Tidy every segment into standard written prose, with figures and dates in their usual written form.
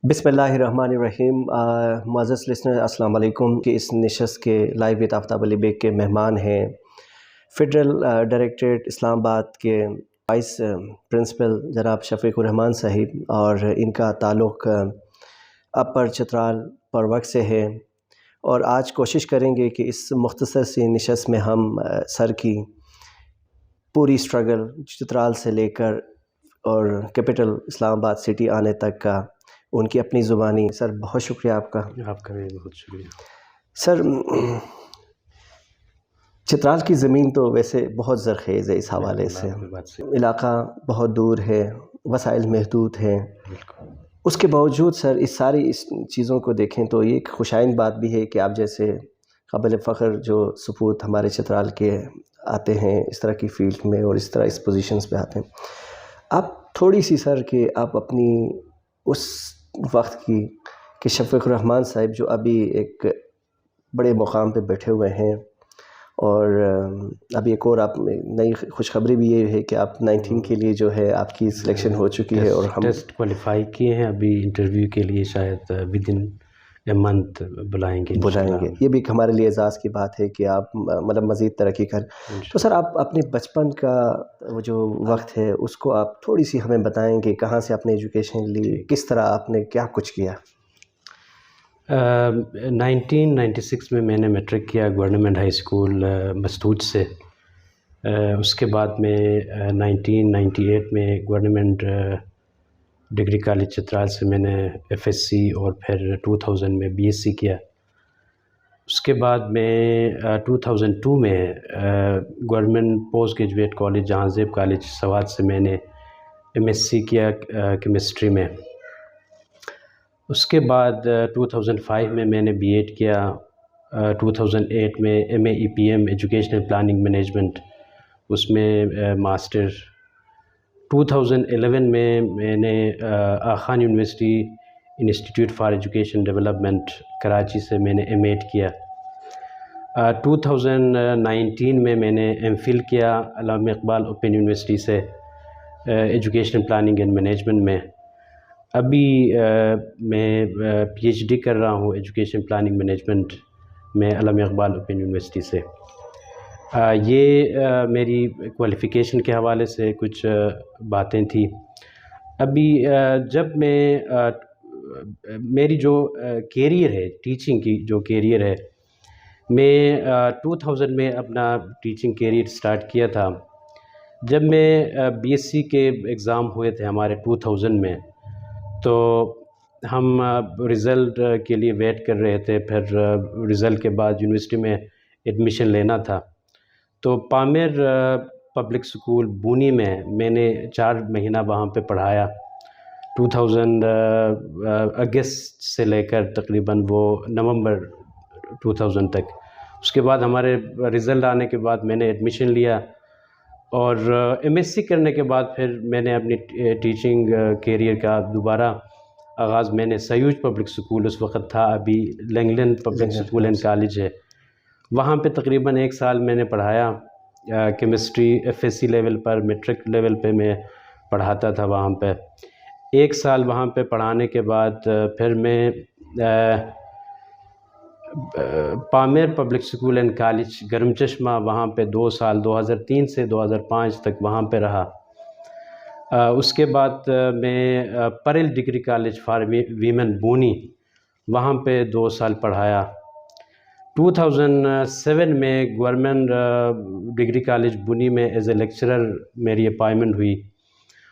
بسم اللہ الرحمن الرحیم۔ معزز لسنر السلام علیکم۔ کہ اس نشست کے لائیو وتھ آفتاب علی بیگ کے مہمان ہیں فیڈرل ڈائریکٹریٹ اسلام آباد کے وائس پرنسپل جناب شفیق الرحمان صاحب، اور ان کا تعلق اپر چترال پروک سے ہے، اور آج کوشش کریں گے کہ اس مختصر سی نشست میں ہم سر کی پوری اسٹرگل چترال سے لے کر اور کیپٹل اسلام آباد سٹی آنے تک کا ان کی اپنی زبانی۔ سر بہت شکریہ آپ کا۔ آپ کا بھی بہت شکریہ سر، چترال کی زمین تو ویسے بہت زرخیز ہے، اس حوالے سے علاقہ بہت دور ہے، وسائل محدود ہیں، اس کے باوجود سر اس چیزوں کو دیکھیں تو یہ ایک خوشائند بات بھی ہے کہ آپ جیسے قابل فخر جو سپوت ہمارے چترال کے آتے ہیں اس طرح کی فیلڈ میں اور اس طرح اس پوزیشنز پہ آتے ہیں۔ آپ تھوڑی سی سر کہ آپ اپنی اس وقت کی کہ شفیق الرحمان صاحب جو ابھی ایک بڑے مقام پہ بیٹھے ہوئے ہیں، اور ابھی ایک اور آپ نئی خوشخبری بھی یہ ہے کہ آپ 19 کے لیے جو ہے آپ کی سلیکشن ہو چکی ہے، اور ہم ٹیسٹ کوالیفائی کیے ہیں، ابھی انٹرویو کے لیے شاید ود ان اے منتھ بلائیں گے۔ یہ بھی ہمارے لیے اعزاز کی بات ہے کہ آپ مطلب مزید ترقی کر۔ تو سر آپ اپنے بچپن کا وہ جو وقت ہے اس کو آپ تھوڑی سی ہمیں بتائیں کہ کہاں سے آپ نے ایجوکیشن لی، کس طرح آپ نے کیا کچھ کیا؟ 1996 میں نے میٹرک کیا گورنمنٹ ہائی اسکول مستوج سے۔ اس کے بعد میں 1998 میں گورنمنٹ ڈگری کالج چترال سے میں نے FSC اور پھر 2000 میں BSc کیا۔ اس کے بعد میں 2002 میں گورنمنٹ پوسٹ گریجویٹ کالج جہاں زیب کالج سوات سے میں نے MSc کیا کیمسٹری میں۔ اس کے بعد 2005 میں نے BEd کیا، 2008 میں MA EPM educational planning management, اس میں ماسٹر۔ 2011 میں نے Khan university institute for education development Karachi سے میں نے MAd کیا۔ 2019 میں نے MPhil کیا علامہ اقبال اوپن یونیورسٹی سے ایجوکیشنل پلاننگ اینڈ مینجمنٹ میں۔ ابھی میں PhD کر رہا ہوں ایجوکیشن پلاننگ مینجمنٹ میں علامہ اقبال اوپن یونیورسٹی سے۔ یہ میری کوالیفیکیشن کے حوالے سے کچھ باتیں تھیں۔ ابھی جب میں میری جو کیریئر ہے، ٹیچنگ کی جو کیریئر ہے، میں 2000 میں اپنا ٹیچنگ کیریئر سٹارٹ کیا تھا۔ جب میں BSc کے ایگزام ہوئے تھے ہمارے 2000 میں، تو ہم رزلٹ کے لیے ویٹ کر رہے تھے، پھر رزلٹ کے بعد یونیورسٹی میں ایڈمیشن لینا تھا۔ تو پامیر پبلک سکول بونی میں نے 4 مہینہ وہاں پہ پڑھایا، 2000 اگست سے لے کر تقریباً وہ نومبر 2000 تک۔ اس کے بعد ہمارے رزلٹ آنے کے بعد میں نے ایڈمیشن لیا، اور MSc کرنے کے بعد پھر میں نے اپنی ٹیچنگ کیریئر کا دوبارہ آغاز میں نے سیوج پبلک سکول اس وقت تھا، ابھی لنگلینڈ پبلک سکول اینڈ کالج ہے، وہاں پہ تقریباً 1 سال میں نے پڑھایا کیمسٹری FSc لیول پر، میٹرک لیول پہ میں پڑھاتا تھا وہاں پہ۔ 1 سال وہاں پہ پڑھانے کے بعد پھر میں پامیر پبلک سکول اینڈ کالج گرم چشمہ وہاں پہ 2 سال 2003 سے 2005 تک وہاں پہ رہا۔ اس کے بعد میں پریل ڈگری کالج فار ویمن بونی وہاں پہ 2 سال پڑھایا۔ 2007 میں گورنمنٹ ڈگری کالج بونی میں ایز اے لیکچرر میری اپائنمنٹ ہوئی،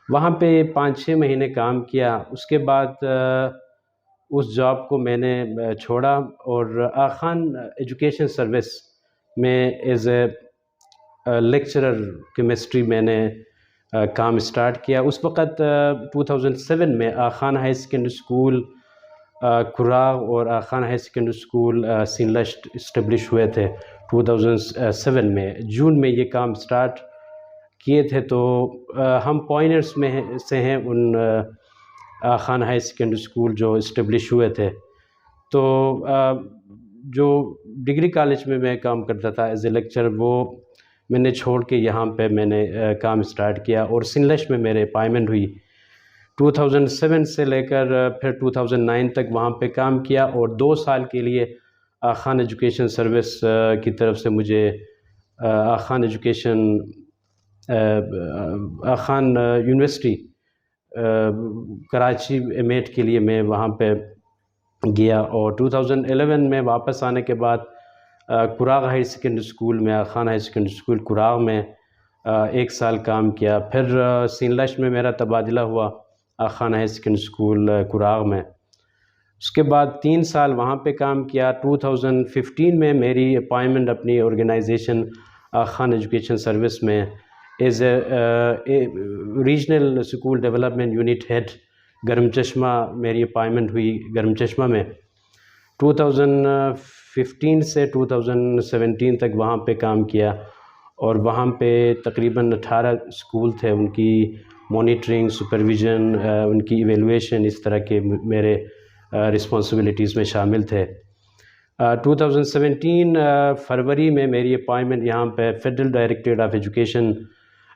وہاں پہ 5-6 مہینے کام کیا۔ اس کے بعد اس جاب کو میں نے چھوڑا، اور خان ایجوکیشن سروس میں ایز اے لیکچرر کیمسٹری میں نے کام سٹارٹ کیا۔ اس وقت 2007 میں خان ہائی سیکنڈری اسکول کراغ اور خان ہائی سیکنڈری اسکول سینلشٹ اسٹیبلش ہوئے تھے 2007 میں، جون میں یہ کام سٹارٹ کیے تھے۔ تو ہم پوائنرز میں سے ہیں ان خان ہائی سیکنڈری اسکول جو اسٹیبلش ہوئے تھے۔ تو جو ڈگری کالج میں کام کرتا تھا ایز اے لیکچر، وہ میں نے چھوڑ کے یہاں پہ میں نے کام سٹارٹ کیا، اور سنلش میں میرے اپائنمنٹ ہوئی 2007 سے لے کر پھر 2009 تک وہاں پہ کام کیا، اور 2 سال کے لیے خان ایجوکیشن سروس کی طرف سے مجھے Khan education Khan university Karachi meet کے لیے میں وہاں پہ گیا، اور 2011 میں واپس آنے کے بعد کراغ ہائر سیکنڈری اسکول میں، خان ہائر سیکنڈری اسکول کراغ میں 1 سال کام کیا. پھر سینلش میں میرا تبادلہ ہوا خان ہائر سیکنڈری اسکول کراغ میں. اس کے بعد 3 سال وہاں پہ کام کیا. 2015 میں میری اپائنمنٹ اپنی آرگنائزیشن خان ایجوکیشن سروس میں as a regional school development unit head Garam Chashma میری اپائنمنٹ ہوئی گرم چشمہ میں. 2015 سے 2017 تک وہاں پہ کام کیا، اور وہاں پہ تقریباً 18 اسکول تھے، ان کی مانیٹرنگ، سپرویژن، ان کی ایویلویشن، اس طرح کے میرے رسپانسبلٹیز میں شامل تھے. 2017 فروری میں میری اپائنمنٹ یہاں پہ فیڈرل ڈائریکٹریٹ آف ایجوکیشن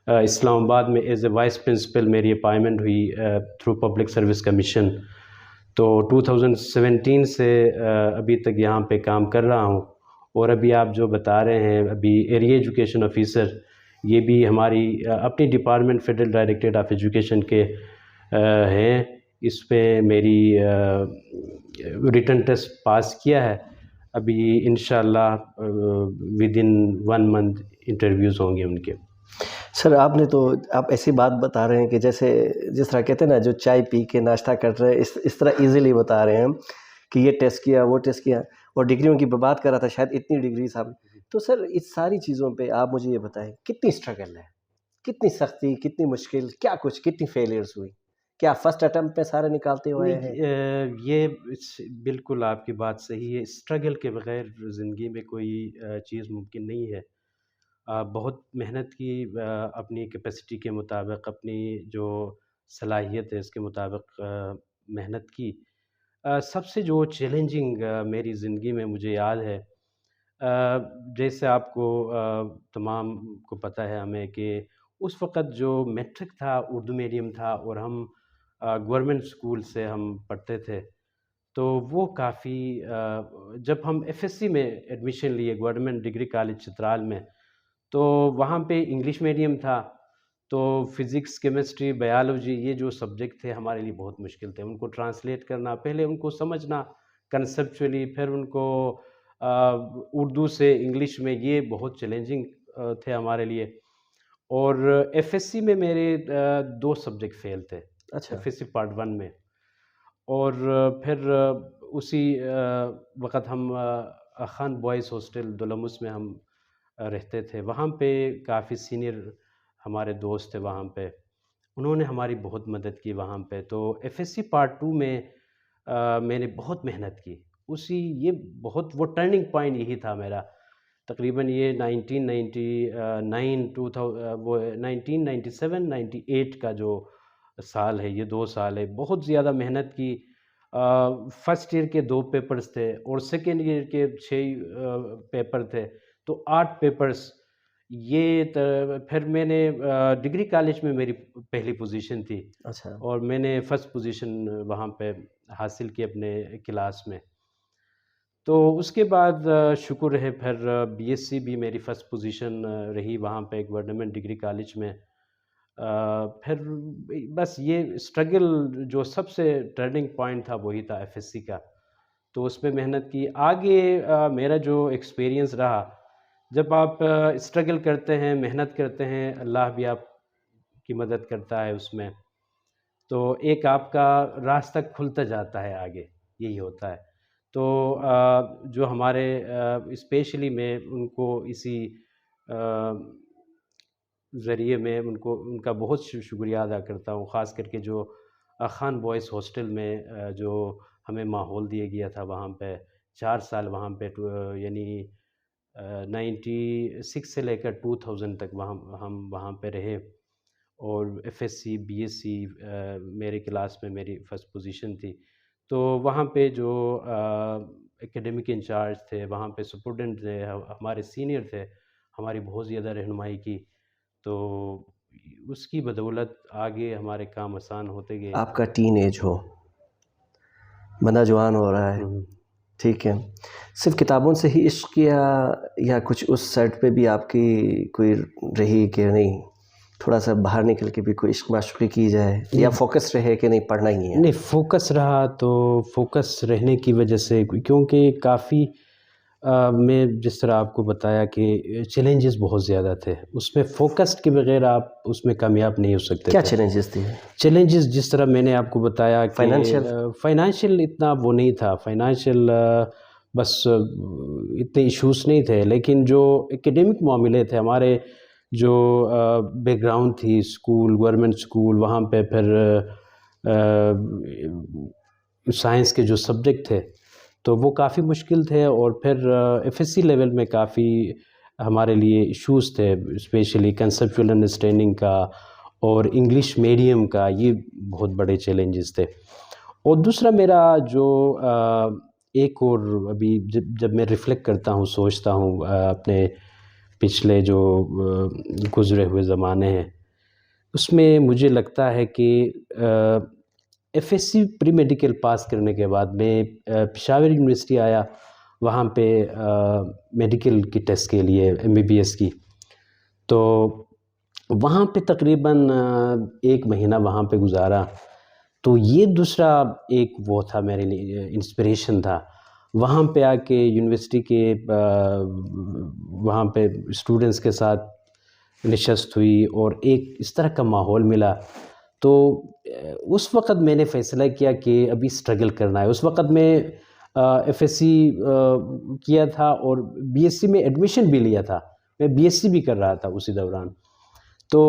اسلام آباد میں ایز اے وائس پرنسپل میری اپائنمنٹ ہوئی تھرو پبلک سروس کمیشن. تو 2017 سے ابھی تک یہاں پہ کام کر رہا ہوں. اور ابھی آپ جو بتا رہے ہیں ابھی ایریا ایجوکیشن آفیسر، یہ بھی ہماری اپنی department federal directorate of education کے ہیں. اس پہ میری ریٹن ٹیسٹ پاس کیا ہے. ابھی انشاءاللہ ود ان 1 month انٹرویوز ہوں گے ان کے. سر آپ ایسی بات بتا رہے ہیں کہ جس طرح کہتے ہیں نا، جو چائے پی کے ناشتہ کر رہے ہیں، اس طرح ایزیلی بتا رہے ہیں کہ یہ ٹیسٹ کیا، وہ ٹیسٹ کیا، اور ڈگریوں کی بات کر رہا تھا، شاید اتنی ڈگری صاحب. تو سر اس ساری چیزوں پہ آپ مجھے یہ بتائیں، کتنی اسٹرگل ہے، کتنی سختی، کتنی مشکل، کیا کچھ، کتنی فیلیئرز ہوئی؟ کیا فرسٹ اٹمپٹ پہ سارے نکالتے ہوئے ہیں؟ یہ بالکل آپ کی بات صحیح ہے. اسٹرگل کے بغیر زندگی میں کوئی چیز ممکن نہیں ہے. بہت محنت کی، اپنی کیپیسٹی کے مطابق، اپنی جو صلاحیت ہے اس کے مطابق محنت کی. سب سے جو چیلنجنگ میری زندگی میں مجھے یاد ہے، جیسے آپ کو تمام کو پتہ ہے ہمیں، کہ اس وقت جو میٹرک تھا اردو میڈیم تھا، اور ہم گورنمنٹ اسکول سے ہم پڑھتے تھے. تو وہ کافی جب ہم ایف ایس سی میں ایڈمیشن لیے گورنمنٹ ڈگری کالج چترال میں، تو وہاں پہ انگلش میڈیم تھا. تو فزکس، کیمسٹری، بایولوجی، یہ جو سبجیکٹ تھے ہمارے لیے بہت مشکل تھے. ان کو ٹرانسلیٹ کرنا، پہلے ان کو سمجھنا کنسیپچولی، پھر ان کو اردو سے انگلش میں، یہ بہت چیلنجنگ تھے ہمارے لیے. اور ایف ایس سی میں میرے 2 سبجیکٹ فیل تھے. اچھا. ایف ایس سی پارٹ 1 میں. اور پھر اسی وقت ہم خان بوائز ہاسٹل دولمس میں ہم رہتے تھے. وہاں پہ کافی سینئر ہمارے دوست تھے وہاں پہ، انہوں نے ہماری بہت مدد کی وہاں پہ. تو ایف ایس سی پارٹ 2 میں میں نے بہت محنت کی. یہ بہت وہ ٹرننگ پوائنٹ یہی تھا میرا. تقریباً یہ 1997 98 کا جو سال ہے، یہ 2 سال ہے. بہت زیادہ محنت کی. فرسٹ ایئر کے 2 پیپرز تھے، اور سیکنڈ ایئر کے 6 پیپر تھے، تو 8 پیپرز. پھر میں نے ڈگری کالج میں میری پہلی پوزیشن تھی. اچھا. اور میں نے فرسٹ پوزیشن وہاں پہ حاصل کی اپنے کلاس میں. تو اس کے بعد شکر ہے، پھر بی ایس سی بھی میری فرسٹ پوزیشن رہی وہاں پہ گورنمنٹ ڈگری کالج میں. پھر بس یہ اسٹرگل جو سب سے ٹرننگ پوائنٹ تھا وہی تھا ایف ایس سی کا. تو اس پہ محنت کی. آگے میرا جو ایکسپیرینس رہا، جب آپ اسٹرگل کرتے ہیں، محنت کرتے ہیں، اللہ بھی آپ کی مدد کرتا ہے اس میں، تو ایک آپ کا راستہ کھلتا جاتا ہے آگے. یہی ہوتا ہے. تو جو ہمارے اسپیشلی میں ان کو اسی ذریعے میں ان کا بہت شکریہ ادا کرتا ہوں، خاص کر کے جو خان بوائز ہاسٹل میں جو ہمیں ماحول دیا گیا تھا وہاں پہ. 4 سال وہاں پہ، یعنی 96 سے لے کر 2000 تک ہم وہاں پہ رہے. اور F S C, B S C میرے کلاس میں میری فرسٹ پوزیشن تھی. تو وہاں پہ جو ایکیڈیمک انچارج تھے، وہاں پہ سپرڈنٹ تھے، ہمارے سینئر تھے، ہماری بہت زیادہ رہنمائی کی. تو اس کی بدولت آگے ہمارے کام آسان ہوتے گئے. آپ کا ٹین ایج ہو، بندہ جوان ہو رہا ہے، ٹھیک ہے، صرف کتابوں سے ہی عشق کیا یا کچھ اس سائڈ پہ بھی آپ کی کوئی رہی کہ نہیں تھوڑا سا باہر نکل کے بھی کوئی عشق معشوقی کی جائے، یا فوکس رہے کہ نہیں پڑھنا ہی ہے؟ نہیں، فوکس رہا تو فوکس رہنے کی وجہ سے، کیونکہ کافی میں جس طرح آپ کو بتایا کہ چیلنجز بہت زیادہ تھے اس میں، فوکسڈ کے بغیر آپ اس میں کامیاب نہیں ہو سکتے کیا تھے. چیلنجز تھے؟ چیلنجز جس طرح میں نے آپ کو بتایا کہ فائنینشیل؟ فائنانشیل اتنا وہ نہیں تھا، فائنانشیل بس اتنے ایشوز نہیں تھے، لیکن جو ایکیڈیمک معاملے تھے ہمارے، جو بیک گراؤنڈ تھی اسکول، گورنمنٹ اسکول، وہاں پہ پھر سائنس کے جو سبجیکٹ تھے تو وہ کافی مشکل تھے، اور پھر ایف ایس سی لیول میں کافی ہمارے لیے ایشوز تھے، اسپیشلی کنسیپچول انڈرسٹینڈنگ کا اور انگلش میڈیم کا، یہ بہت بڑے چیلنجز تھے. اور دوسرا میرا جو ایک اور ابھی جب میں ریفلیکٹ کرتا ہوں، سوچتا ہوں اپنے پچھلے جو گزرے ہوئے زمانے ہیں، اس میں مجھے لگتا ہے کہ F S C pre medical pass کرنے کے بعد میں پشاور یونیورسٹی آیا، وہاں پہ میڈیکل کی ٹیسٹ کے لیے ایم بی بی ایس کی. تو وہاں پہ تقریباً 1 مہینہ وہاں پہ گزارا. تو یہ دوسرا ایک وہ تھا میرے لیے، انسپریشن تھا. وہاں پہ آ کے یونیورسٹی کے وہاں پہ اسٹوڈنٹس کے ساتھ نشست ہوئی اور ایک اس طرح کا ماحول ملا. تو اس وقت میں نے فیصلہ کیا کہ ابھی اسٹرگل کرنا ہے. اس وقت میں ایف ایس سی کیا تھا اور بی ایس سی میں ایڈمیشن بھی لیا تھا، میں بی ایس سی بھی کر رہا تھا اسی دوران. تو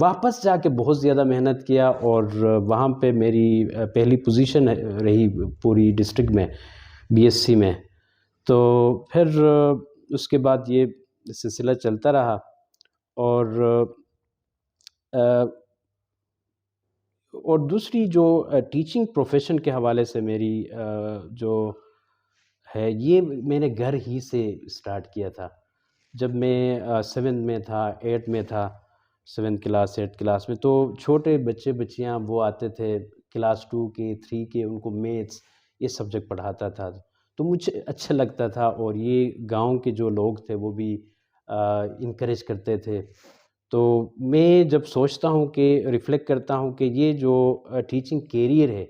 واپس جا کے بہت زیادہ محنت کیا، اور وہاں پہ میری پہلی پوزیشن رہی پوری ڈسٹرکٹ میں بی ایس سی میں. تو پھر اس کے بعد یہ سلسلہ چلتا رہا، اور دوسری جو ٹیچنگ پروفیشن کے حوالے سے میری جو ہے، یہ میں نے گھر ہی سے اسٹارٹ کیا تھا. جب میں 7 میں تھا، 8 میں تھا، 7 کلاس 8 کلاس میں، تو چھوٹے بچیاں وہ آتے تھے کلاس 2 کے 3 کے، ان کو میتھس یہ سبجیکٹ پڑھاتا تھا. تو مجھے اچھا لگتا تھا، اور یہ گاؤں کے جو لوگ تھے وہ بھی انکریج کرتے تھے. تو میں جب سوچتا ہوں کہ ریفلیکٹ کرتا ہوں کہ یہ جو ٹیچنگ کیریئر ہے،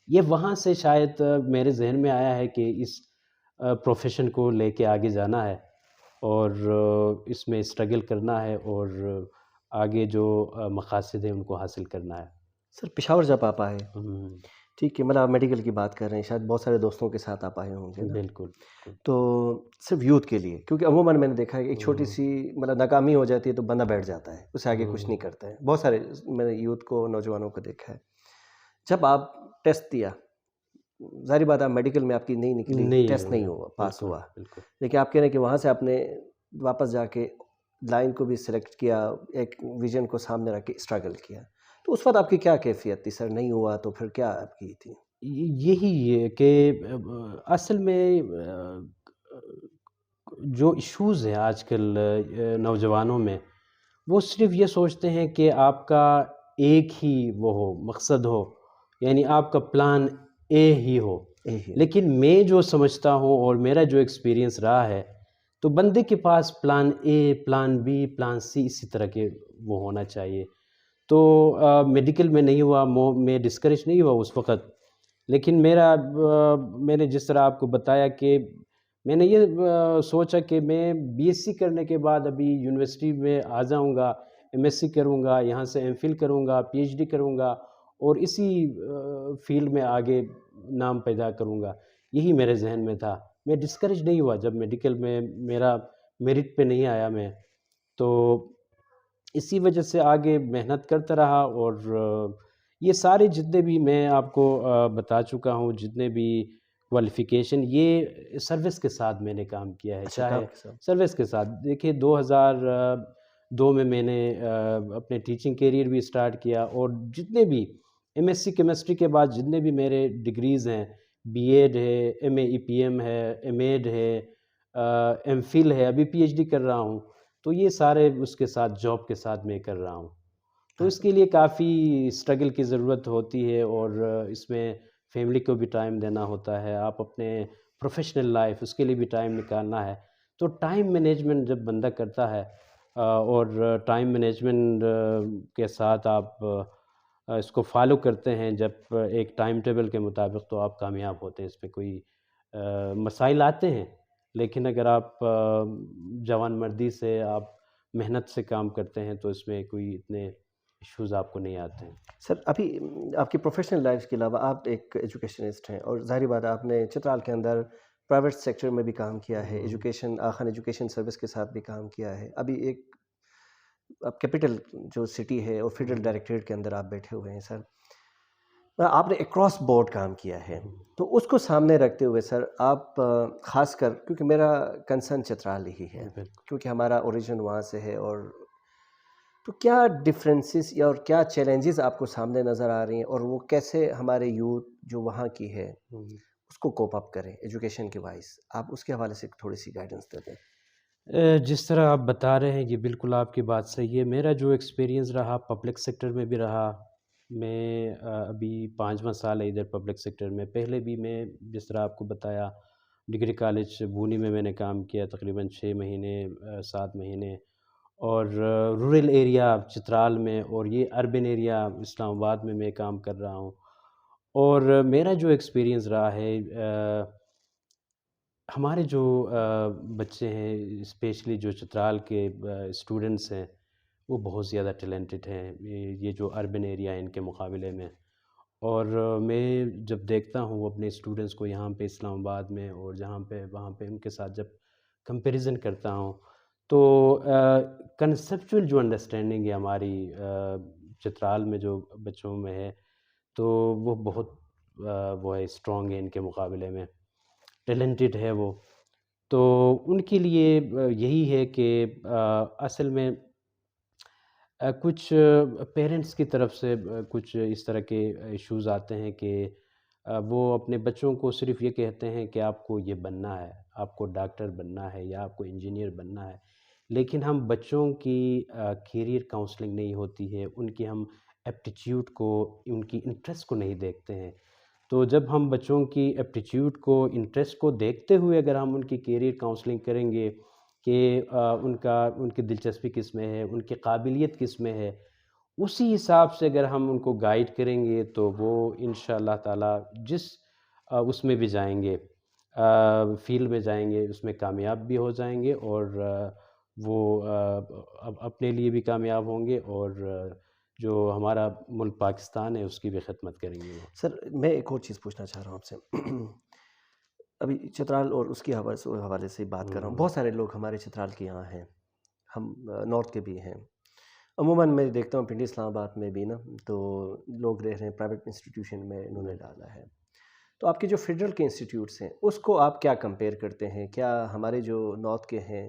یہ وہاں سے شاید میرے ذہن میں آیا ہے کہ اس پروفیشن کو لے کے آگے جانا ہے، اور اس میں اسٹرگل کرنا ہے، اور آگے جو مقاصد ہیں ان کو حاصل کرنا ہے. سر پشاور جب آپ آئے، ہم، ٹھیک ہے، مطلب آپ میڈیکل کی بات کر رہے ہیں، شاید بہت سارے دوستوں کے ساتھ آپ آئے ہوں گے نا؟ بالکل. تو صرف یوتھ کے لیے، کیونکہ عموماً میں نے دیکھا ہے کہ ایک چھوٹی سی مطلب ناکامی ہو جاتی ہے تو بندہ بیٹھ جاتا ہے، اس سے آگے کچھ نہیں کرتا ہے. بہت سارے میں نے یوتھ کو، نوجوانوں کو دیکھا ہے. جب آپ ٹیسٹ دیا، ظاہری بات ہے میڈیکل میں آپ کی نہیں نکلی، ٹیسٹ نہیں ہوا، پاس بالکل ہوا، بالکل. لیکن آپ کہہ رہے ہیں کہ وہاں سے آپ نے واپس جا کے لائن کو بھی سلیکٹ کیا، ایک ویژن کو سامنے رکھ کے اسٹرگل کیا. تو اس وقت آپ کی کیا کیفیت تھی سر؟ نہیں ہوا تو پھر کیا آپ کی تھی؟ یہی ہے کہ اصل میں جو ایشوز ہیں آج کل نوجوانوں میں، وہ صرف یہ سوچتے ہیں کہ آپ کا ایک ہی وہ ہو، مقصد ہو، یعنی آپ کا پلان اے ہی ہو. لیکن میں جو سمجھتا ہوں اور میرا جو ایکسپیرینس رہا ہے، تو بندے کے پاس plan a, plan be, plan سی، اسی طرح کے وہ ہونا چاہیے. تو میڈیکل میں نہیں ہوا، میں ڈسکریج نہیں ہوا اس وقت، لیکن میں نے جس طرح آپ کو بتایا کہ میں نے یہ سوچا کہ میں بی ایس سی کرنے کے بعد ابھی یونیورسٹی میں آ جاؤں گا، ایم ایس سی کروں گا، یہاں سے ایم فل کروں گا، پی ایچ ڈی کروں گا، اور اسی فیلڈ میں آگے نام پیدا کروں گا. یہی میرے ذہن میں تھا. میں ڈسکریج نہیں ہوا جب میڈیکل میں میرا میرٹ پہ نہیں آیا میں. تو اسی وجہ سے آگے محنت کرتا رہا، اور یہ سارے جتنے بھی میں آپ کو بتا چکا ہوں، جتنے بھی کوالیفیکیشن، یہ سروس کے ساتھ میں نے کام کیا ہے. چاہے سروس کے ساتھ دیکھیں، 2002 میں نے اپنے ٹیچنگ کیریئر بھی اسٹارٹ کیا، اور جتنے بھی ایم ایس سی کیمسٹری کے بعد جتنے بھی میرے ڈگریز ہیں، بی ایڈ ہے، ایم اے ای پی ایم ہے، ایم ایڈ ہے، ایم فل ہے، ابھی پی ایچ ڈی کر رہا ہوں. تو یہ سارے اس کے ساتھ جاب کے ساتھ میں کر رہا ہوں. تو اس کے لیے کافی اسٹرگل کی ضرورت ہوتی ہے، اور اس میں فیملی کو بھی ٹائم دینا ہوتا ہے، آپ اپنے پروفیشنل لائف اس کے لیے بھی ٹائم نکالنا ہے. تو ٹائم مینجمنٹ جب بندہ کرتا ہے اور ٹائم مینجمنٹ کے ساتھ آپ اس کو فالو کرتے ہیں جب ایک ٹائم ٹیبل کے مطابق، تو آپ کامیاب ہوتے ہیں. اس پہ کوئی مسائل آتے ہیں، لیکن اگر آپ جوان مردی سے آپ محنت سے کام کرتے ہیں تو اس میں کوئی اتنے ایشوز آپ کو نہیں آتے ہیں. سر ابھی آپ کی پروفیشنل لائف کے علاوہ آپ ایک ایجوکیشنسٹ ہیں، اور ظاہری بات ہے آپ نے چترال کے اندر پرائیویٹ سیکٹر میں بھی کام کیا ہے، ایجوکیشن آخان ایجوکیشن سروس کے ساتھ بھی کام کیا ہے. ابھی ایک آپ کیپٹل جو سٹی ہے اور فیڈرل ڈائریکٹریٹ کے اندر آپ بیٹھے ہوئے ہیں سر، آپ نے اکراس بورڈ کام کیا ہے. تو اس کو سامنے رکھتے ہوئے سر آپ خاص کر، کیونکہ میرا کنسرن چترال ہی ہے کیونکہ ہمارا اوریجن وہاں سے ہے، اور تو کیا ڈفرینسز یا اور کیا چیلنجز آپ کو سامنے نظر آ رہی ہیں، اور وہ کیسے ہمارے یوتھ جو وہاں کی ہے اس کو کوپ اپ کریں ایجوکیشن کے وائز؟ آپ اس کے حوالے سے تھوڑی سی گائیڈنس دے دیں. جس طرح آپ بتا رہے ہیں یہ بالکل آپ کی بات صحیح ہے. میرا جو ایکسپیرینس رہا پبلک سیکٹر میں بھی رہا، میں ابھی 5واں سال ہے ادھر پبلک سیکٹر میں. پہلے بھی میں جس طرح آپ کو بتایا ڈگری کالج بونی میں نے کام کیا تقریباً 6 مہینے 7 مہینے، اور رورل ایریا چترال میں، اور یہ اربن ایریا اسلام آباد میں کام کر رہا ہوں. اور میرا جو ایکسپیرینس رہا ہے، ہمارے جو بچے ہیں اسپیشلی جو چترال کے اسٹوڈنٹس ہیں وہ بہت زیادہ ٹیلنٹڈ ہیں، یہ جو اربن ایریا ہے ان کے مقابلے میں. اور میں جب دیکھتا ہوں اپنے اسٹوڈنٹس کو یہاں پہ اسلام آباد میں اور جہاں پہ وہاں پہ ان کے ساتھ جب کمپیریزن کرتا ہوں، تو کنسیپچول جو انڈرسٹینڈنگ ہے ہماری چترال میں جو بچوں میں ہے، تو وہ بہت وہ ہے اسٹرانگ ہے ان کے مقابلے میں، ٹیلنٹڈ ہے وہ. تو ان کے لیے یہی ہے کہ اصل میں کچھ پیرنٹس کی طرف سے کچھ اس طرح کے ایشوز آتے ہیں کہ وہ اپنے بچوں کو صرف یہ کہتے ہیں کہ آپ کو یہ بننا ہے، آپ کو ڈاکٹر بننا ہے یا آپ کو انجینئر بننا ہے، لیکن ہم بچوں کی کیریئر کاؤنسلنگ نہیں ہوتی ہے، ان کی ہم ایپٹیچیوڈ کو، ان کی انٹرسٹ کو نہیں دیکھتے ہیں. تو جب ہم بچوں کی ایپٹیچیوڈ کو، انٹرسٹ کو دیکھتے ہوئے اگر ہم ان کی کیریئر کاؤنسلنگ کریں گے کہ ان کی دلچسپی کس میں ہے، ان کی قابلیت کس میں ہے، اسی حساب سے اگر ہم ان کو گائیڈ کریں گے تو وہ انشاءاللہ تعالی جس اس میں بھی جائیں گے، فیلڈ میں جائیں گے، اس میں کامیاب بھی ہو جائیں گے، اور وہ اپنے لیے بھی کامیاب ہوں گے، اور جو ہمارا ملک پاکستان ہے اس کی بھی خدمت کریں گے وہ. سر میں ایک اور چیز پوچھنا چاہ رہا ہوں آپ سے. ابھی چترال اور اس کے حوالے سے بات کر رہا ہوں. بہت سارے لوگ ہمارے چترال کے یہاں ہیں، ہم نارتھ کے بھی ہیں. عموماً میں دیکھتا ہوں پنڈی اسلام آباد میں بھی نا، تو لوگ رہ رہے ہیں پرائیویٹ انسٹیٹیوشن میں انہوں نے ڈالا ہے. تو آپ کے جو فیڈرل کے انسٹیٹیوٹس ہیں اس کو آپ کیا کمپیئر کرتے ہیں؟ کیا ہمارے جو نارتھ کے ہیں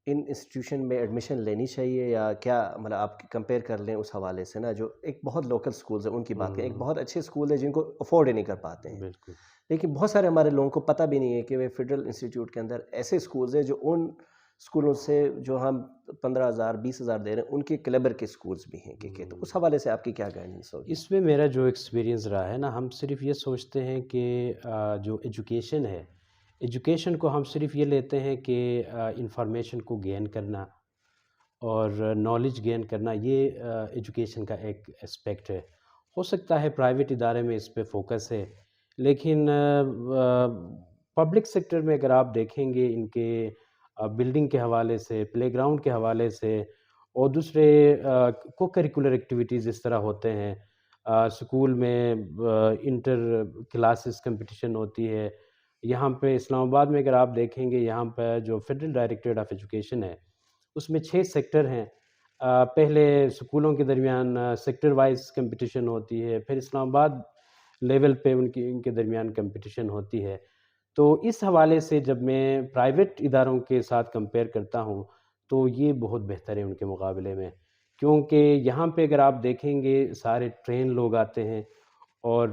ان انسٹیٹیوشن میں ایڈمیشن لینی چاہیے، یا کیا مطلب آپ کمپیئر کر لیں اس حوالے سے نا، جو ایک بہت لوکل سکولز ہیں ان کی بات کریں، ایک بہت اچھے سکول ہے جن کو افورڈ ہی نہیں کر پاتے ہیں، بالکل. لیکن بہت سارے ہمارے لوگوں کو پتہ بھی نہیں ہے کہ وہ فیڈرل انسٹیٹیوٹ کے اندر ایسے سکولز ہیں جو ان سکولوں سے جو ہم 15,000 20,000 دے رہے ہیں ان کے کلیبر کے سکولز بھی ہیں کہ تو اس حوالے سے آپ کی کیا گائیڈنس ہوگی؟ اس میں میرا جو ایکسپیرینس رہا ہے نا، ہم صرف یہ سوچتے ہیں کہ جو ایجوکیشن ہے، ایجوکیشن کو ہم صرف یہ لیتے ہیں کہ انفارمیشن کو گین کرنا اور نالج گین کرنا، یہ ایجوکیشن کا ایک اسپیکٹ ہے. ہو سکتا ہے پرائیویٹ ادارے میں اس پہ فوکس ہے، لیکن پبلک سیکٹر میں اگر آپ دیکھیں گے ان کے بلڈنگ کے حوالے سے، پلے گراؤنڈ کے حوالے سے، اور دوسرے کو کریکولر ایکٹیویٹیز اس طرح ہوتے ہیں. سکول میں انٹر کلاسز کمپٹیشن ہوتی ہے. یہاں پہ اسلام آباد میں اگر آپ دیکھیں گے، یہاں پہ جو فیڈرل ڈائریکٹریٹ آف ایجوکیشن ہے اس میں 6 سیکٹر ہیں. پہلے سکولوں کے درمیان سیکٹر وائز کمپٹیشن ہوتی ہے، پھر اسلام آباد لیول پہ ان کے درمیان کمپٹیشن ہوتی ہے. تو اس حوالے سے جب میں پرائیویٹ اداروں کے ساتھ کمپیئر کرتا ہوں تو یہ بہت بہتر ہے ان کے مقابلے میں، کیونکہ یہاں پہ اگر آپ دیکھیں گے سارے ٹرین لوگ آتے ہیں، اور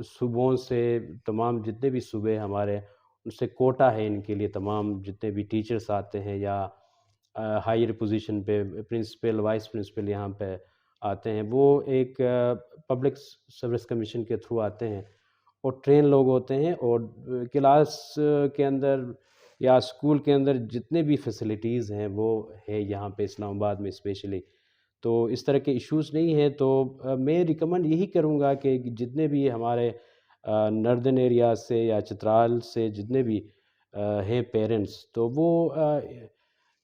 صوبوں سے تمام جتنے بھی صوبے ہمارے ان سے کوٹا ہے ان کے لیے، تمام جتنے بھی ٹیچرز آتے ہیں یا ہائر پوزیشن پہ پرنسپل وائس پرنسپل یہاں پہ آتے ہیں وہ ایک پبلک سروس کمیشن کے تھرو آتے ہیں اور ٹرین لوگ ہوتے ہیں، اور کلاس کے اندر یا اسکول کے اندر جتنے بھی فیسلٹیز ہیں وہ ہے یہاں پہ اسلام آباد میں اسپیشلی. تو اس طرح کے ایشوز نہیں ہیں. تو میں ریکمنڈ یہی کروں گا کہ جتنے بھی ہمارے نردن ایریاز سے یا چترال سے جتنے بھی ہیں پیرنٹس، تو وہ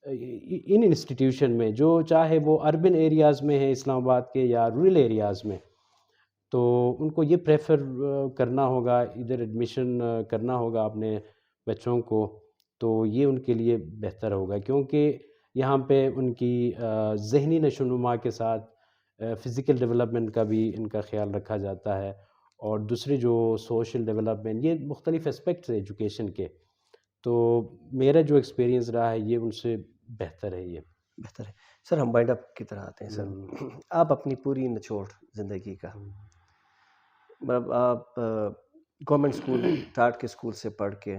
ان انسٹیٹیوشن میں، جو چاہے وہ اربن ایریاز میں ہیں اسلام آباد کے یا رورل ایریاز میں، تو ان کو یہ پریفر کرنا ہوگا، ادھر ایڈمیشن کرنا ہوگا اپنے بچوں کو. تو یہ ان کے لیے بہتر ہوگا، کیونکہ یہاں پہ ان کی ذہنی نشو و نما کے ساتھ فزیکل ڈیولپمنٹ کا بھی ان کا خیال رکھا جاتا ہے، اور دوسری جو سوشل ڈیولپمنٹ، یہ مختلف اسپیکٹس ہیں ایجوکیشن کے. تو میرا جو ایکسپیرینس رہا ہے یہ ان سے بہتر ہے. یہ بہتر ہے. سر ہم وائنڈ اپ کی طرح آتے ہیں. سر آپ اپنی پوری نچوڑ زندگی کا، مطلب آپ گورنمنٹ اسکول ٹاٹ کے اسکول سے پڑھ کے،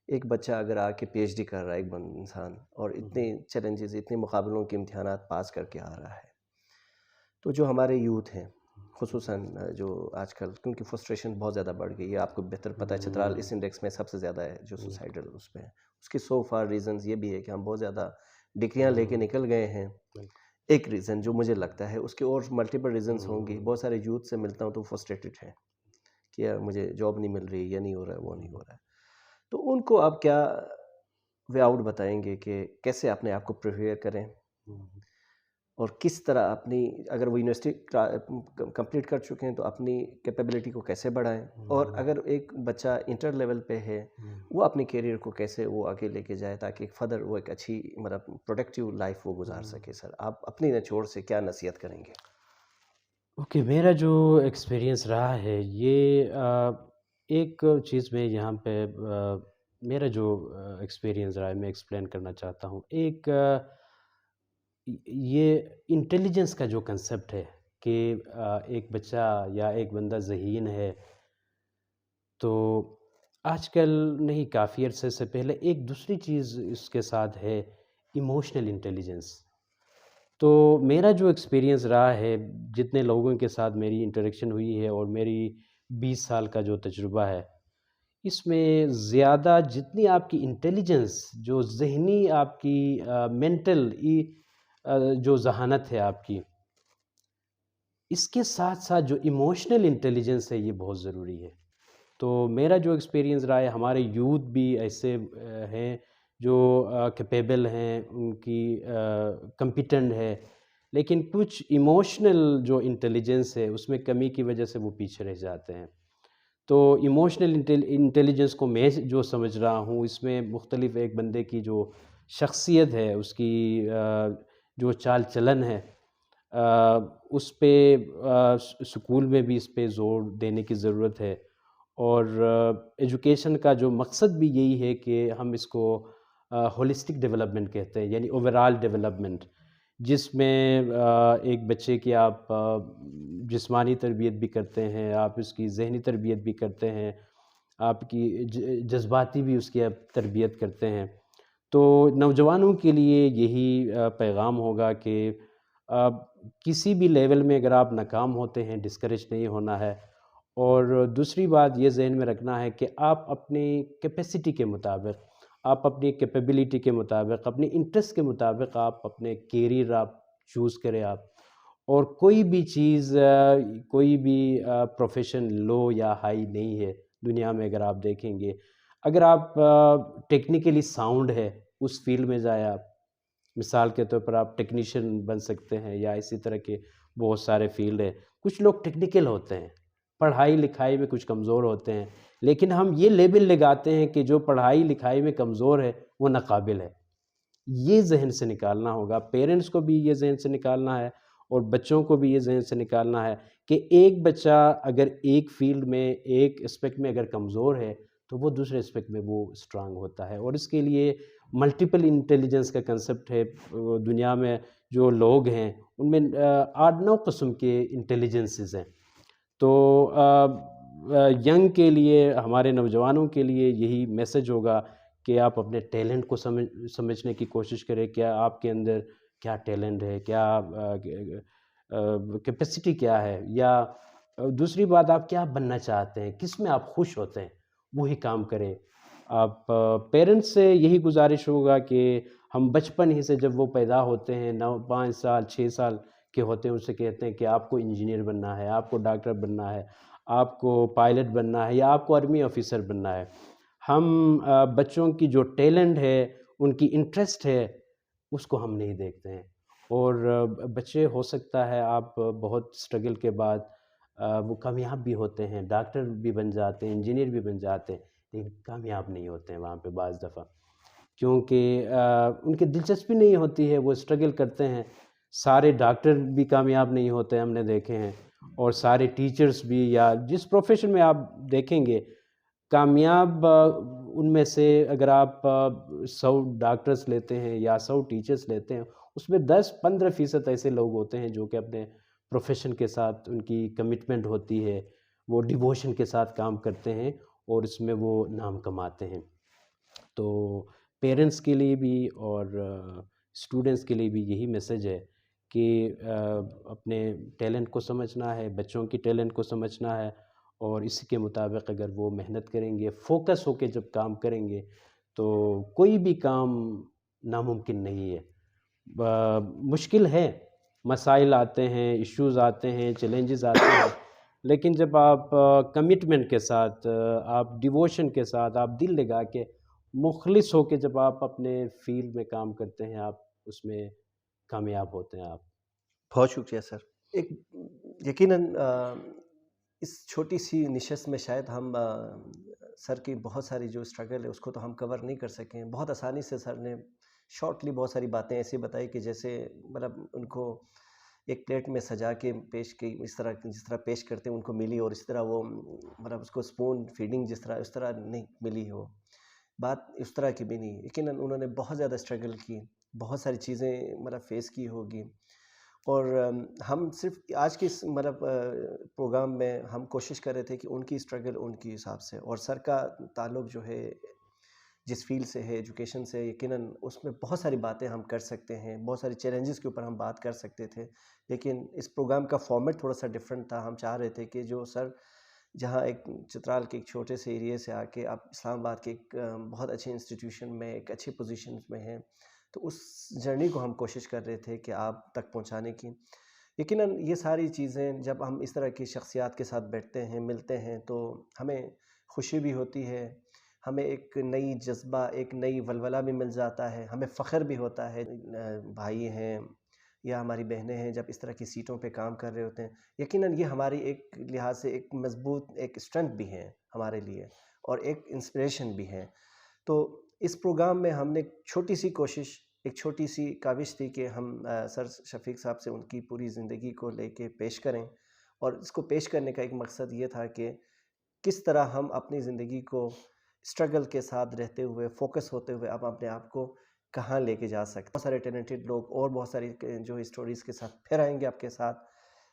ایک بچہ اگر آ کے پی ایچ ڈی کر رہا ہے، ایک انسان، اور اتنے چیلنجز، اتنے مقابلوں کے امتحانات پاس کر کے آ رہا ہے، تو جو ہمارے یوتھ ہیں خصوصاً جو آج کل، کیونکہ فرسٹریشن بہت زیادہ بڑھ گئی ہے، آپ کو بہتر پتہ ہے چترال اس انڈیکس میں سب سے زیادہ ہے جو سوسائڈل اس پہ ہے. اس کی سو فار ریزنز یہ بھی ہے کہ ہم بہت زیادہ ڈگریاں لے کے نکل گئے ہیں. ایک ریزن جو مجھے لگتا ہے، اس کے اور ملٹیپل ریزنز ہوں گی. بہت سارے یوتھ سے ملتا ہوں تو فرسٹریٹڈ ہے کہ یار مجھے جاب نہیں مل رہی، یہ نہیں ہو رہا ہے، وہ نہیں ہو رہا ہے. تو ان کو آپ کیا وے آؤٹ بتائیں گے کہ کیسے اپنے آپ کو پریپیئر کریں، اور کس طرح اپنی، اگر وہ یونیورسٹی کمپلیٹ کر چکے ہیں تو اپنی کیپیبلٹی کو کیسے بڑھائیں، اور اگر ایک بچہ انٹر لیول پہ ہے وہ اپنے کیریئر کو کیسے وہ آگے لے کے جائے تاکہ فردر وہ ایک اچھی، مطلب پروڈکٹیو لائف وہ گزار سکے. سر آپ اپنی نچوڑ سے کیا نصیحت کریں گے؟ اوکے، میرا جو ایکسپیرینس رہا ہے یہ ایک چیز میں یہاں پہ میرا جو ایکسپیرینس رہا ہے میں ایکسپلین کرنا چاہتا ہوں. ایک یہ انٹیلیجنس کا جو کنسیپٹ ہے کہ ایک بچہ یا ایک بندہ ذہین ہے، تو آج کل نہیں، کافی عرصے سے پہلے ایک دوسری چیز اس کے ساتھ ہے، ایموشنل انٹیلیجنس. تو میرا جو ایکسپیرینس رہا ہے، جتنے لوگوں کے ساتھ میری انٹریکشن ہوئی ہے، اور میری 20 سال کا جو تجربہ ہے، اس میں زیادہ جتنی آپ کی انٹیلیجنس، جو ذہنی آپ کی مینٹل جو ذہانت ہے آپ کی، اس کے ساتھ ساتھ جو ایموشنل انٹیلیجنس ہے یہ بہت ضروری ہے. تو میرا جو ایکسپیرینس رہا ہے، ہمارے یوتھ بھی ایسے ہیں جو کیپیبل ہیں، ان کی کمپیٹنٹ ہے، لیکن کچھ ایموشنل جو انٹیلیجنس ہے اس میں کمی کی وجہ سے وہ پیچھے رہ جاتے ہیں. تو ایموشنل انٹیلیجنس کو میں جو سمجھ رہا ہوں، اس میں مختلف ایک بندے کی جو شخصیت ہے، اس کی جو چال چلن ہے، اس پہ سکول میں بھی اس پہ زور دینے کی ضرورت ہے. اور ایجوکیشن کا جو مقصد بھی یہی ہے کہ ہم اس کو ہولسٹک ڈیولپمنٹ کہتے ہیں، یعنی اوورال ڈیولپمنٹ، جس میں ایک بچے کی آپ جسمانی تربیت بھی کرتے ہیں، آپ اس کی ذہنی تربیت بھی کرتے ہیں، آپ کی جذباتی بھی اس کی آپ تربیت کرتے ہیں. تو نوجوانوں کے لیے یہی پیغام ہوگا کہ کسی بھی لیول میں اگر آپ ناکام ہوتے ہیں، ڈسکریج نہیں ہونا ہے. اور دوسری بات یہ ذہن میں رکھنا ہے کہ آپ اپنی کیپیسٹی کے مطابق، آپ اپنی کیپیبلٹی کے مطابق، اپنے انٹرسٹ کے مطابق آپ اپنے کیریئر آپ چوز کریں آپ. اور کوئی بھی چیز، کوئی بھی پروفیشن لو یا ہائی نہیں ہے دنیا میں. اگر آپ دیکھیں گے، اگر آپ ٹیکنیکلی ساؤنڈ ہے اس فیلڈ میں جائیں آپ. مثال کے طور پر آپ ٹیکنیشین بن سکتے ہیں، یا اسی طرح کے بہت سارے فیلڈ ہیں. کچھ لوگ ٹیکنیکل ہوتے ہیں، پڑھائی لکھائی میں کچھ کمزور ہوتے ہیں، لیکن ہم یہ لیبل لگاتے ہیں کہ جو پڑھائی لکھائی میں کمزور ہے وہ ناقابل ہے. یہ ذہن سے نکالنا ہوگا. پیرنٹس کو بھی یہ ذہن سے نکالنا ہے، اور بچوں کو بھی یہ ذہن سے نکالنا ہے کہ ایک بچہ اگر ایک فیلڈ میں، ایک اسپیکٹ میں اگر کمزور ہے تو وہ دوسرے اسپیکٹ میں وہ اسٹرانگ ہوتا ہے. اور اس کے لیے ملٹیپل انٹیلیجنس کا کنسپٹ ہے. دنیا میں جو لوگ ہیں ان میں 8-9 قسم کے انٹیلیجنسز ہیں. تو ینگ کے لیے، ہمارے نوجوانوں کے لیے یہی میسج ہوگا کہ آپ اپنے ٹیلنٹ کو سمجھنے کی کوشش کریں. کیا آپ کے اندر کیا ٹیلنٹ ہے، کیا کیپیسٹی کیا ہے، یا دوسری بات آپ کیا بننا چاہتے ہیں، کس میں آپ خوش ہوتے ہیں، وہی کام کریں. آپ پیرنٹس سے یہی گزارش ہوگا کہ ہم بچپن ہی سے جب وہ پیدا ہوتے ہیں 5 سال 6 سال کے ہوتے ہیں، ان سے کہتے ہیں کہ آپ کو انجینئر بننا ہے، آپ کو ڈاکٹر بننا ہے، آپ کو پائلٹ بننا ہے، یا آپ کو آرمی آفیسر بننا ہے. ہم بچوں کی جو ٹیلنٹ ہے، ان کی انٹرسٹ ہے، اس کو ہم نہیں دیکھتے ہیں. اور بچے ہو سکتا ہے آپ بہت اسٹرگل کے بعد وہ کامیاب بھی ہوتے ہیں، ڈاکٹر بھی بن جاتے ہیں، انجینئر بھی بن جاتے ہیں، لیکن کامیاب نہیں ہوتے ہیں وہاں پہ بعض دفعہ، کیونکہ ان کی دلچسپی نہیں ہوتی ہے، وہ اسٹرگل کرتے ہیں. سارے ڈاکٹر بھی کامیاب نہیں ہوتے، ہم نے دیکھے ہیں، اور سارے ٹیچرز بھی، یا جس پروفیشن میں آپ دیکھیں گے کامیاب ان میں سے اگر آپ 100 ڈاکٹرز لیتے ہیں یا 100 ٹیچرز لیتے ہیں، اس میں 10-15% ایسے لوگ ہوتے ہیں جو کہ اپنے پروفیشن کے ساتھ ان کی کمٹمنٹ ہوتی ہے، وہ ڈیووشن کے ساتھ کام کرتے ہیں اور اس میں وہ نام کماتے ہیں. تو پیرنٹس کے لیے بھی اور اسٹوڈنٹس کے لیے بھی یہی میسج ہے کہ اپنے ٹیلنٹ کو سمجھنا ہے، بچوں کی ٹیلنٹ کو سمجھنا ہے، اور اسی کے مطابق اگر وہ محنت کریں گے، فوکس ہو کے جب کام کریں گے، تو کوئی بھی کام ناممکن نہیں ہے. مشکل ہے، مسائل آتے ہیں، ایشوز آتے ہیں، چیلنجز آتے ہیں، لیکن جب آپ کمٹمنٹ کے ساتھ، آپ ڈیووشن کے ساتھ، آپ دل لگا کے مخلص ہو کے جب آپ اپنے فیلڈ میں کام کرتے ہیں، آپ اس میں کامیاب ہوتے ہیں. آپ بہت شکریہ سر. ایک یقیناً اس چھوٹی سی نشست میں شاید ہم سر کی بہت ساری جو اسٹرگل ہے اس کو تو ہم کور نہیں کر سکیں. بہت آسانی سے سر نے شارٹلی بہت ساری باتیں ایسی بتائی کہ جیسے مطلب ان کو ایک پلیٹ میں سجا کے پیش کی، جس طرح پیش کرتے ہیں ان کو ملی، اور اس طرح وہ مطلب اس کو اسپون فیڈنگ اس طرح نہیں ملی ہو. بات اس طرح کی بھی نہیں. یقیناً انہوں نے بہت زیادہ اسٹرگل کی، بہت ساری چیزیں مطلب فیس کی ہوگی. اور ہم صرف آج کے اس مطلب پروگرام میں ہم کوشش کر رہے تھے کہ ان کی اسٹرگل ان کی حساب سے، اور سر کا تعلق جو ہے جس فیلڈ سے ہے، ایجوکیشن سے، یقیناً اس میں بہت ساری باتیں ہم کر سکتے ہیں، بہت ساری چیلنجز کے اوپر ہم بات کر سکتے تھے. لیکن اس پروگرام کا فارمیٹ تھوڑا سا ڈیفرنٹ تھا. ہم چاہ رہے تھے کہ جو سر جہاں ایک چترال کے ایک چھوٹے سے ایریے سے آ کے آپ اسلام آباد کے ایک بہت اچھے انسٹیٹیوشن میں ایک اچھی پوزیشنز میں ہیں، تو اس جرنی کو ہم کوشش کر رہے تھے کہ آپ تک پہنچانے کی. یقیناً یہ ساری چیزیں جب ہم اس طرح کی شخصیات کے ساتھ بیٹھتے ہیں، ملتے ہیں، تو ہمیں خوشی بھی ہوتی ہے، ہمیں ایک نئی جذبہ، ایک نئی ولولہ بھی مل جاتا ہے، ہمیں فخر بھی ہوتا ہے. بھائی ہیں یا ہماری بہنیں ہیں جب اس طرح کی سیٹوں پہ کام کر رہے ہوتے ہیں، یقیناً یہ ہماری ایک لحاظ سے ایک مضبوط ایک اسٹرینتھ بھی ہے ہمارے لیے، اور ایک انسپریشن بھی ہے. تو اس پروگرام میں ہم نے چھوٹی سی کوشش، ایک چھوٹی سی کاوش تھی کہ ہم سر شفیق صاحب سے ان کی پوری زندگی کو لے کے پیش کریں. اور اس کو پیش کرنے کا ایک مقصد یہ تھا کہ کس طرح ہم اپنی زندگی کو اسٹرگل کے ساتھ رہتے ہوئے، فوکس ہوتے ہوئے اب اپنے آپ کو کہاں لے کے جا سکتے. بہت سارے ٹیلنٹڈ لوگ اور بہت ساری جو اسٹوریز کے ساتھ پھر آئیں گے آپ کے ساتھ.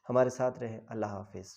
ہمارے ساتھ رہیں. اللہ حافظ.